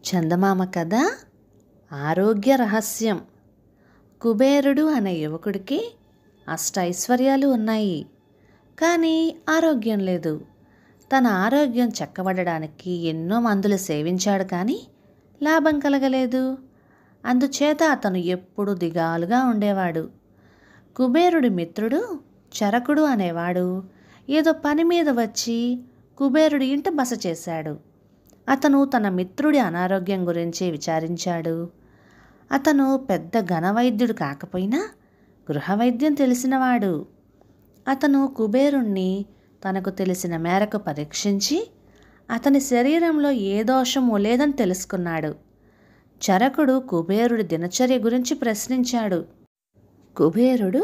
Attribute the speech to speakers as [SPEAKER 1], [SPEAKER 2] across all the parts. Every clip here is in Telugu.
[SPEAKER 1] చందమామ కథ ఆరోగ్య రహస్యం. కుబేరుడు అనే యువకుడికి అష్టైశ్వర్యాలు ఉన్నాయి, కానీ ఆరోగ్యం లేదు. తన ఆరోగ్యం చక్కబడడానికి ఎన్నో మందులు సేవించాడు, కానీ లాభం కలగలేదు. అందుచేత అతను ఎప్పుడు దిగాలుగా ఉండేవాడు. కుబేరుడి మిత్రుడు చరకుడు అనేవాడు ఏదో పని మీద వచ్చి కుబేరుడి ఇంట బస చేశాడు. అతను తన మిత్రుడి అనారోగ్యం గురించి విచారించాడు. అతను పెద్ద ఘనవైద్యుడు కాకపోయినా గృహవైద్యం తెలిసినవాడు. అతను కుబేరుణ్ణి తనకు తెలిసిన మేరకు పరీక్షించి అతని శరీరంలో ఏ దోషమూ లేదని తెలుసుకున్నాడు. చరకుడు కుబేరుడి దినచర్య గురించి ప్రశ్నించాడు. కుబేరుడు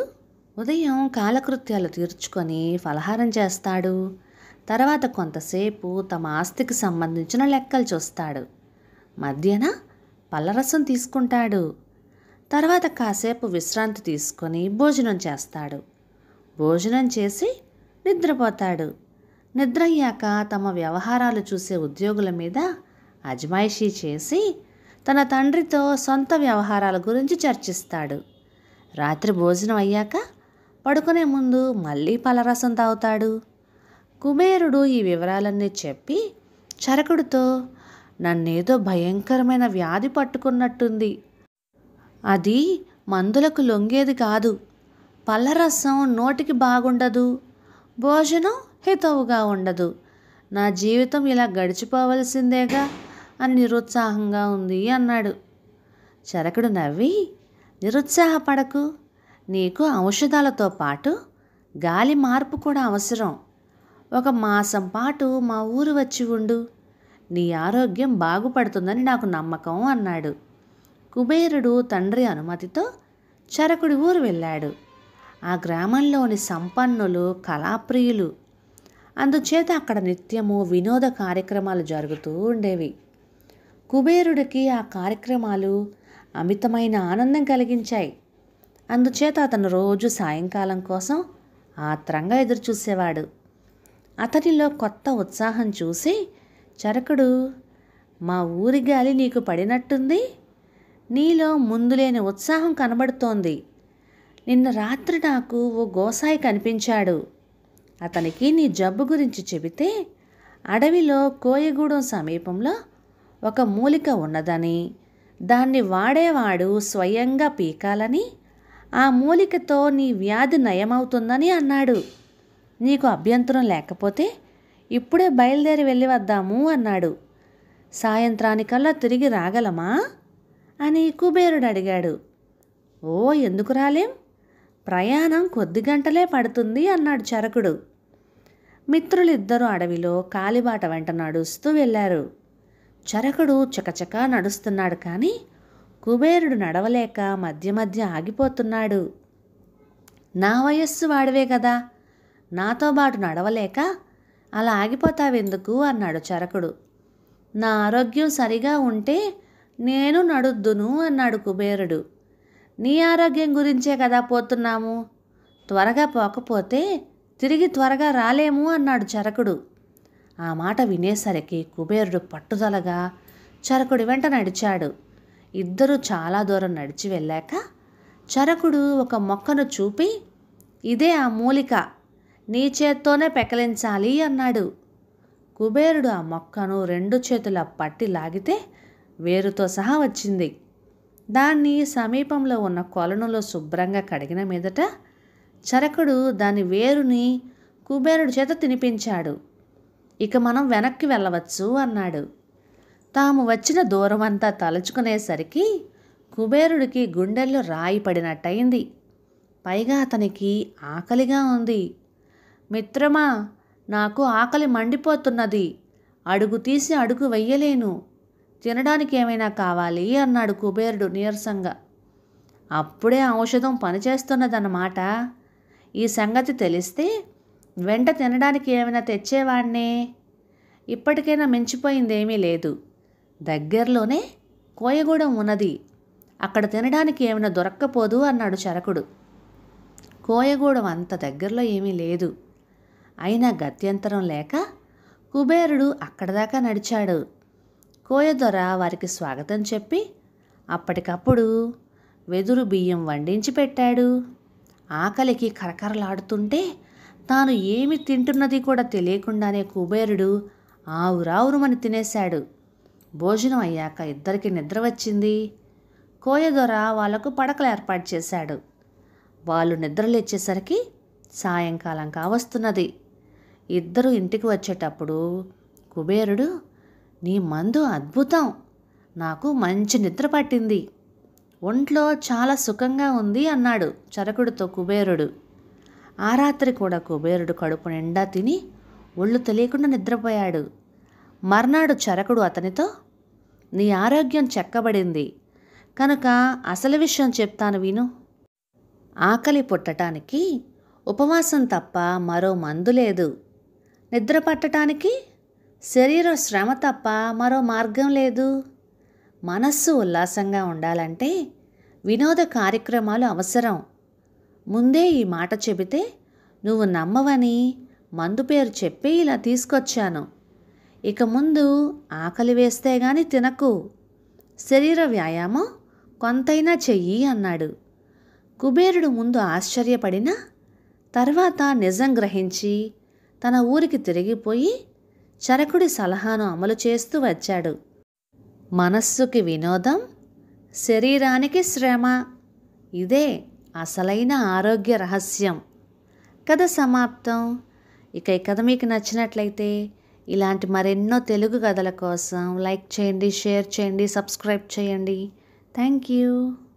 [SPEAKER 1] ఉదయం కాలకృత్యాలు తీర్చుకొని ఫలహారం చేస్తాడు. తర్వాత కొంతసేపు తమ ఆస్తికి సంబంధించిన లెక్కలు చూస్తాడు. మధ్యాహ్న పళ్ళరసం తీసుకుంటాడు. తర్వాత కాసేపు విశ్రాంతి తీసుకొని భోజనం చేస్తాడు. భోజనం చేసి నిద్రపోతాడు. నిద్ర అయ్యాక తమ వ్యవహారాలు చూసే ఉద్యోగుల మీద అజమాయిషీ చేసి తన తండ్రితో సొంత వ్యవహారాల గురించి చర్చిస్తాడు. రాత్రి భోజనం అయ్యాక పడుకునే ముందు మళ్ళీ పళ్ళరసం తాగుతాడు. కుబేరుడు ఈ వివరాలన్నీ చెప్పి చరకుడితో, నన్నేదో భయంకరమైన వ్యాధి పట్టుకున్నట్టుంది. అది మందులకు లొంగేది కాదు. పళ్ళరసం నోటికి బాగుండదు, భోజనం హితవుగా ఉండదు. నా జీవితం ఇలా గడిచిపోవలసిందేగా అని నిరుత్సాహంగా ఉంది అన్నాడు. చరకుడు నవ్వి, నిరుత్సాహపడకు. నీకు ఔషధాలతో పాటు గాలి మార్పు కూడా అవసరం. 1 మాసం పాటు మా ఊరు వచ్చి ఉండు. నీ ఆరోగ్యం బాగుపడుతుందని నాకు నమ్మకం అన్నాడు. కుబేరుడు తండ్రి అనుమతితో చరకుడి ఊరు వెళ్ళాడు. ఆ గ్రామంలోని సంపన్నులు కళాప్రియులు. అందుచేత అక్కడ నిత్యము వినోద కార్యక్రమాలు జరుగుతూ ఉండేవి. కుబేరుడికి ఆ కార్యక్రమాలు అమితమైన ఆనందం కలిగించాయి. అందుచేత అతను రోజు సాయంకాలం కోసం ఆత్రంగా ఎదురుచూసేవాడు. అతనిలో కొత్త ఉత్సాహం చూసి చరకుడు, మా ఊరి గాలి నీకు పడినట్టుంది. నీలో ముందులేని ఉత్సాహం కనబడుతోంది. నిన్న రాత్రి నాకు ఓ గోసాయి కనిపించాడు. అతనికి నీ జబ్బు గురించి చెబితే అడవిలో కోయగూడెం సమీపంలో ఒక మూలిక ఉన్నదని, దాన్ని వాడేవాడు స్వయంగా పీకాలని, ఆ మూలికతో నీ వ్యాధి నయమవుతుందని అన్నాడు. నీకు అభ్యంతరం లేకపోతే ఇప్పుడే బయలుదేరి వెళ్ళి వద్దాము అన్నాడు. సాయంత్రానికల్లా తిరిగి రాగలమా అని కుబేరుడు అడిగాడు. ఓ, ఎందుకు రాలేం? ప్రయాణం కొద్ది గంటలే పడుతుంది అన్నాడు చరకుడు. మిత్రులిద్దరూ అడవిలో కాలిబాట వెంట నడుస్తూ వెళ్ళారు. చరకుడు చకచకా నడుస్తున్నాడు, కానీ కుబేరుడు నడవలేక మధ్య మధ్య ఆగిపోతున్నాడు. నా వయస్సు వాడివే కదా, నాతో పాటు నడవలేక అలా ఆగిపోతావెందుకు అన్నాడు చరకుడు. నా ఆరోగ్యం సరిగా ఉంటే నేను నడుద్దును అన్నాడు కుబేరుడు. నీ ఆరోగ్యం గురించే కదా పోతున్నాము. త్వరగా పోకపోతే తిరిగి త్వరగా రాలేము అన్నాడు చరకుడు. ఆ మాట వినేసరికి కుబేరుడు పట్టుదలగా చరకుడి వెంట నడిచాడు. ఇద్దరూ చాలా దూరం నడిచి వెళ్ళాక చరకుడు ఒక మొక్కను చూపి, ఇదే ఆ మూలిక, నీ చేత్తోనే పెకలించాలి అన్నాడు. కుబేరుడు ఆ మొక్కను 2 చేతుల పట్టి లాగితే వేరుతో సహా వచ్చింది. దాన్ని సమీపంలో ఉన్న కొలనులో శుభ్రంగా కడిగిన మీదట చరకుడు దాని వేరుని కుబేరుడి చేత తినిపించాడు. ఇక మనం వెనక్కి వెళ్ళవచ్చు అన్నాడు. తాము వచ్చిన దూరమంతా తలుచుకునేసరికి కుబేరుడికి గుండెల్లో రాయి పడినట్టయింది. పైగా అతనికి ఆకలిగా ఉంది. మిత్రమా, నాకు ఆకలి మండిపోతున్నది. అడుగు తీసి అడుగు వెయ్యలేను. తినడానికి ఏమైనా కావాలి అన్నాడు కుబేరుడు నీరసంగా. అప్పుడే ఔషధం పనిచేస్తున్నదన్నమాట. ఈ సంగతి తెలిస్తే వెంట తినడానికి ఏమైనా తెచ్చేవాణ్ణే. ఇప్పటికైనా మించిపోయిందేమీ లేదు. దగ్గరలోనే కోయగూడెం ఉన్నది. అక్కడ తినడానికి ఏమైనా దొరక్కపోదు అన్నాడు చరకుడు. కోయగూడెం అంత దగ్గరలో ఏమీ లేదు. అయినా గత్యంతరం లేక కుబేరుడు అక్కడిదాకా నడిచాడు. కోయదొర వారికి స్వాగతం చెప్పి అప్పటికప్పుడు వెదురు బియ్యం వండించి పెట్టాడు. ఆకలికి కరకరలాడుతుంటే తాను ఏమి తింటున్నది కూడా తెలియకుండానే కుబేరుడు ఆవురావురుమని తినేశాడు. భోజనం అయ్యాక ఇద్దరికి నిద్ర వచ్చింది. కోయదొర వాళ్లకు పడకలు ఏర్పాటు చేశాడు. వాళ్ళు నిద్రలేచేసరికి సాయంకాలం కావస్తున్నది. ఇద్దరు ఇంటికి వచ్చేటప్పుడు కుబేరుడు, నీ మందు అద్భుతం, నాకు మంచి నిద్ర పట్టింది, ఒంట్లో చాలా సుఖంగా ఉంది అన్నాడు చరకుడితో కుబేరుడు. ఆ రాత్రి కూడా కుబేరుడు కడుపు నిండా తిని ఒళ్ళు తెలియకుండా నిద్రపోయాడు. మర్నాడు చరకుడు అతనితో, నీ ఆరోగ్యం చెక్కబడింది కనుక అసలు విషయం చెప్తాను విను. ఆకలి పుట్టటానికి ఉపవాసం తప్ప మరో మందు లేదు. నిద్ర పట్టటానికి శరీర శ్రమ తప్ప మరో మార్గం లేదు. మనస్సు ఉల్లాసంగా ఉండాలంటే వినోద కార్యక్రమాలు అవసరం. ముందే ఈ మాట చెబితే నువ్వు నమ్మవని మందు పేరు చెప్పి ఇలా తీసుకొచ్చాను. ఇక ముందు ఆకలి వేస్తే గాని తినకు, శరీర వ్యాయామం కొంతైనా చెయ్యి అన్నాడు. కుబేరుడు ముందు ఆశ్చర్యపడినా తర్వాత నిజం గ్రహించి తన ఊరికి తిరిగిపోయి చరకుడి సలహాను అమలు చేస్తూ వచ్చాడు. మనస్సుకి వినోదం, శరీరానికి శ్రమ, ఇదే అసలైన ఆరోగ్య రహస్యం. కథ సమాప్తం. ఇక ఈ కథ మీకు నచ్చినట్లయితే ఇలాంటి మరెన్నో తెలుగు కథల కోసం లైక్ చేయండి, షేర్ చేయండి, సబ్స్క్రైబ్ చేయండి. Thank you.